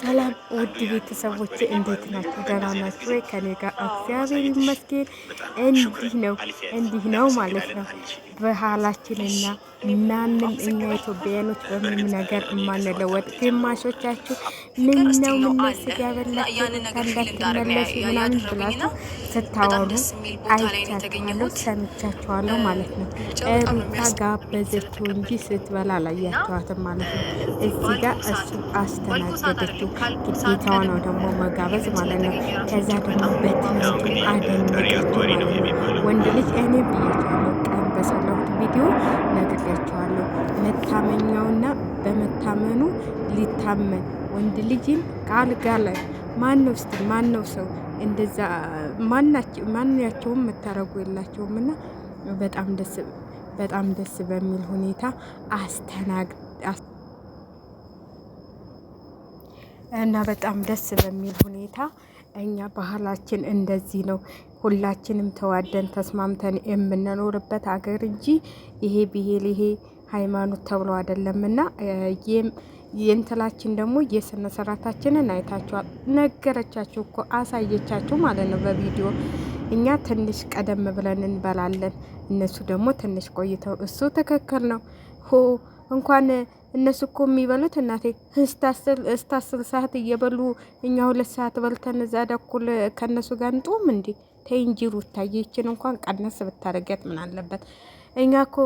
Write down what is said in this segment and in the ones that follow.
ሰላም ውድ ቤተሰቦቼ እንዴት ናችሁ? ደህና ናችሁ ወይ? ከኔ ጋር እግዚአብሔር ይመስገን። እንዲህ ነው ማለት ነው ባህላችንና ማንም እኛ ኢትዮጵያውያኖች በምንም ነገር የማንለወጥ። ግማሾቻችሁ ምን ነው ስጋ በላችሁ እንዳትመለሱ ምናምን ብላችሁ ስታወሩ አይቻችኋለሁ፣ ሰምቻችኋለሁ ማለት ነው። ሩታ ጋበዘችው እንጂ ስትበላ አላያችኋትም ማለት ነው። እዚህ ጋር እሱ አስተናገደችው። ግዴታዋ ነው ደግሞ መጋበዝ ማለት ነው። ከዛ ደግሞ በትናንቱ አደነቀችው ማለት ነው። ወንድ ልጅ እኔ ብያቸዋለሁ፣ ቀን በሰራሁት ቪዲዮ ነግሬያቸዋለሁ። መታመኛውና በመታመኑ ሊታመን ወንድ ልጅን ከአልጋ ላይ ማነው ስትል ማነው ሰው እንደዛ ማናቸውም የምታረጉ የላቸውም። እና በጣም ደስ በሚል ሁኔታ እና በጣም ደስ በሚል ሁኔታ እኛ ባህላችን እንደዚህ ነው። ሁላችንም ተዋደን ተስማምተን የምንኖርበት አገር እንጂ ይሄ ብሄል ይሄ ሃይማኖት ተብሎ አይደለምና የእንትላችን ደግሞ የስነ ስርዓታችንን አይታችኋል። ነገረቻችሁ እኮ አሳየቻችሁ ማለት ነው በቪዲዮ። እኛ ትንሽ ቀደም ብለን እንበላለን፣ እነሱ ደግሞ ትንሽ ቆይተው። እሱ ትክክል ነው። እንኳን እነሱ እኮ የሚበሉት እናቴ እስከ 10 ሰዓት እየበሉ እኛ 2 ሰዓት በልተን እዛ ደኩል ከእነሱ ጋር እንጦም እንዴ? ተይ እንጂ ሩታዬ፣ ይችን እንኳን ቀነስ ብታረጊያት ምን አለበት? እኛ እኮ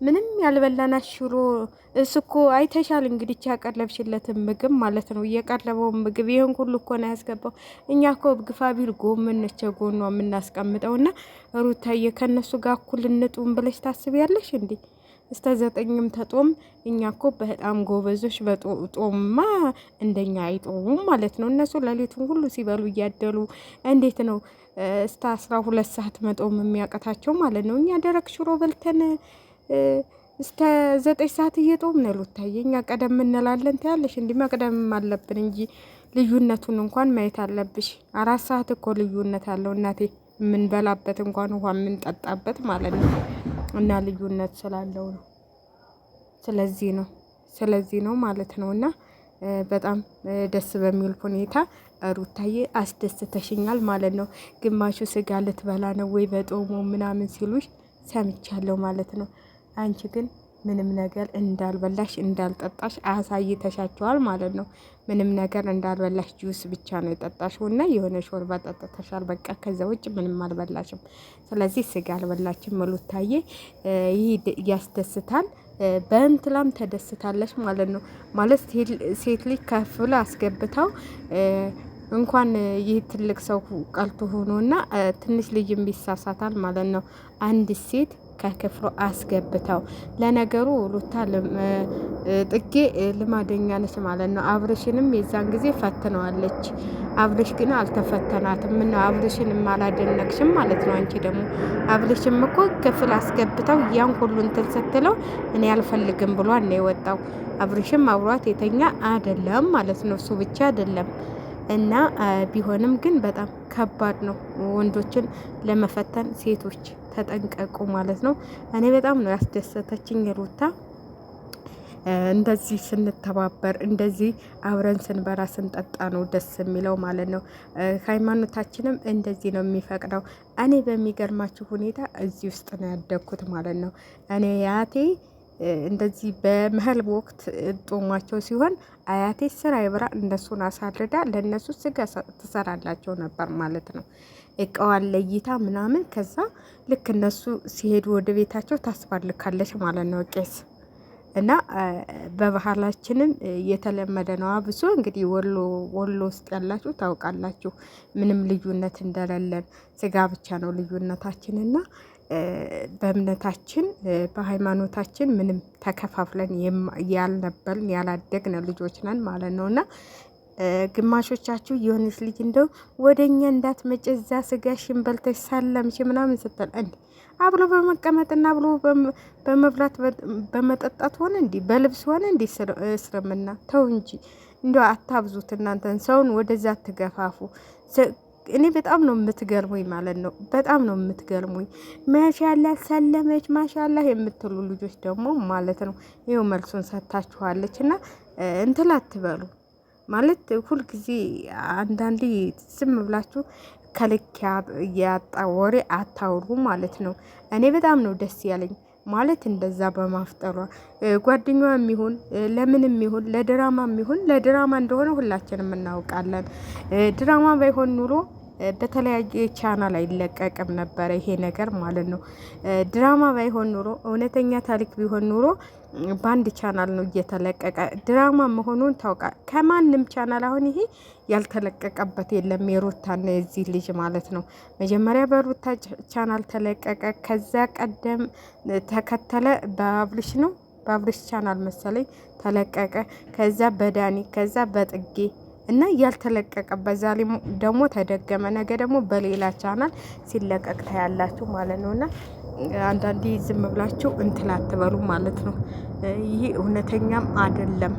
ምንም ያልበላናት ሽሮ እሱ እኮ አይተሻል እንግዲህ ያቀረብሽለትን ምግብ ማለት ነው። እየቀረበውን ምግብ ይህን ሁሉ እኮ ነው ያስገባው። እኛ እኮ ግፋቢል ጎመን ነች ጎኗ የምናስቀምጠውና ሩታዬ ከእነሱ ጋር እኩል እንጡም ብለሽ ታስቢያለሽ እንዴ? እስከ 9ም ተጦም። እኛ እኮ በጣም ጎበዞች። በጦምማ እንደኛ አይጦሙም ማለት ነው። እነሱ ሌሊቱን ሁሉ ሲበሉ እያደሉ እንዴት ነው እስከ 12 ሰዓት መጦም የሚያቀታቸው ማለት ነው። እኛ ደረቅ ሽሮ በልተን እስከ 9 ሰዓት እየጦምን ነው ሩታዬ። እኛ ቀደም እንላለን ትያለሽ። እንዲህ መቅደም አለብን እንጂ ልዩነቱን እንኳን ማየት አለብሽ። 4 ሰዓት እኮ ልዩነት አለው እናቴ፣ የምንበላበት እንኳን ውሃ የምንጠጣበት ማለት ነው። እና ልዩነት ስላለው ነው። ስለዚህ ነው ማለት ነው። እና በጣም ደስ በሚል ሁኔታ ሩታዬ አስደስተሽኛል ማለት ነው። ግማሹ ስጋ ልትበላ ነው ወይ በጦሙ ምናምን ሲሉሽ ሰምቻለሁ ማለት ነው። አንቺ ግን ምንም ነገር እንዳልበላሽ እንዳልጠጣሽ አሳይተሻቸዋል ማለት ነው። ምንም ነገር እንዳልበላሽ ጁስ ብቻ ነው የጠጣሽው እና የሆነ ሾርባ ጠጥተሻል። በቃ ከዛ ውጭ ምንም አልበላሽም። ስለዚህ ስጋ አልበላችም ሩታዬ። ይህ ያስደስታል። በእንትላም ተደስታለች ማለት ነው። ማለት ሴት ልጅ ከፍላ አስገብታው እንኳን ይህ ትልቅ ሰው ቀልቶ ሆኖና ትንሽ ልጅም ቢሳሳታል ማለት ነው። አንድ ሴት ከክፍሉ አስገብታው። ለነገሩ ሩታ ጥጌ ልማደኛ ነች ማለት ነው። አብርሽንም የዛን ጊዜ ፈትነዋለች። አብርሽ ግን አልተፈተናትም። እና አብርሽንም አላደነቅሽም ማለት ነው። አንቺ ደግሞ አብርሽም እኮ ክፍል አስገብታው ያን ሁሉ እንትን ስትለው እኔ አልፈልግም ብሏን ነው የወጣው። አብርሽም አብሯት የተኛ አይደለም ማለት ነው። እሱ ብቻ አይደለም። እና ቢሆንም ግን በጣም ከባድ ነው ወንዶችን ለመፈተን። ሴቶች ተጠንቀቁ ማለት ነው። እኔ በጣም ነው ያስደሰተችኝ ሩታ እንደዚህ ስንተባበር፣ እንደዚህ አብረን ስንበራ ስንጠጣ ነው ደስ የሚለው ማለት ነው። ሃይማኖታችንም እንደዚህ ነው የሚፈቅደው። እኔ በሚገርማችሁ ሁኔታ እዚህ ውስጥ ነው ያደግኩት ማለት ነው። እኔ ያቴ እንደዚህ በመህል ወቅት ጦማቸው ሲሆን አያቴ ስራ ይብራ እነሱን አሳርዳ ለነሱ ስጋ ትሰራላቸው ነበር ማለት ነው። እቃዋን ለይታ ምናምን ከዛ ልክ እነሱ ሲሄዱ ወደ ቤታቸው ታስባልካለች ማለት ነው ቄስ። እና በባህላችንም የተለመደ ነው። አብሶ እንግዲህ ወሎ ውስጥ ያላችሁ ታውቃላችሁ ምንም ልዩነት እንደሌለን፣ ስጋ ብቻ ነው ልዩነታችንና በእምነታችን በሃይማኖታችን ምንም ተከፋፍለን ያልነበርን ያላደግን ልጆች ነን ማለት ነው። እና ግማሾቻችሁ የሆነች ልጅ እንደው ወደኛ እንዳትመጪ እዛ ስጋሽን በልተሽ ሳለምሽ ምናምን ስትል እንዴ አብሎ በመቀመጥና አብሎ በመብላት በመጠጣት ሆነ እንዲ በልብስ ሆነ እንዲ እስልምና ተው እንጂ እንደው አታብዙት እናንተን። ሰውን ወደዛ ትገፋፉ። እኔ በጣም ነው የምትገርሙኝ ማለት ነው። በጣም ነው የምትገርሙኝ። ማሻአላ ሰለመች ማሻአላ የምትሉ ልጆች ደግሞ ማለት ነው ይኸው መልሱን ሰጥታችኋለች። እና እንትን አትበሉ ማለት ሁልጊዜ አንዳንዴ ዝም ብላችሁ ከልክ ያጣ ወሬ አታውሩ ማለት ነው። እኔ በጣም ነው ደስ ያለኝ ማለት እንደዛ በማፍጠሯ ጓደኛዋም ይሁን ለምንም ይሁን ለድራማም ይሁን ለድራማ እንደሆነ ሁላችንም እናውቃለን። ድራማ ባይሆን ኑሮ በተለያየ ቻናል አይለቀቅም ነበረ ይሄ ነገር ማለት ነው። ድራማ ባይሆን ኑሮ እውነተኛ ታሪክ ቢሆን ኑሮ በአንድ ቻናል ነው እየተለቀቀ ድራማ መሆኑን ታውቃል። ከማንም ቻናል አሁን ይሄ ያልተለቀቀበት የለም የሩታና የዚህ ልጅ ማለት ነው። መጀመሪያ በሩታ ቻናል ተለቀቀ። ከዛ ቀደም ተከተለ በአብርሽ ነው በአብርሽ ቻናል መሰለኝ ተለቀቀ። ከዛ በዳኒ ከዛ በጥጌ እና ያልተለቀቀ በዛ ላይ ደግሞ ተደገመ። ነገ ደግሞ በሌላ ቻናል ሲለቀቅ ታያላችሁ ማለት ነው። እና አንዳንዴ ዝም ብላችሁ እንትን አትበሉ ማለት ነው። ይሄ እውነተኛም አይደለም።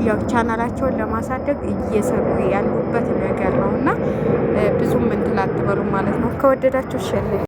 ያው ቻናላቸውን ለማሳደግ እየሰሩ ያሉበት ነገር ነው እና ብዙም እንትን አትበሉ ማለት ነው። ከወደዳችሁ ሸር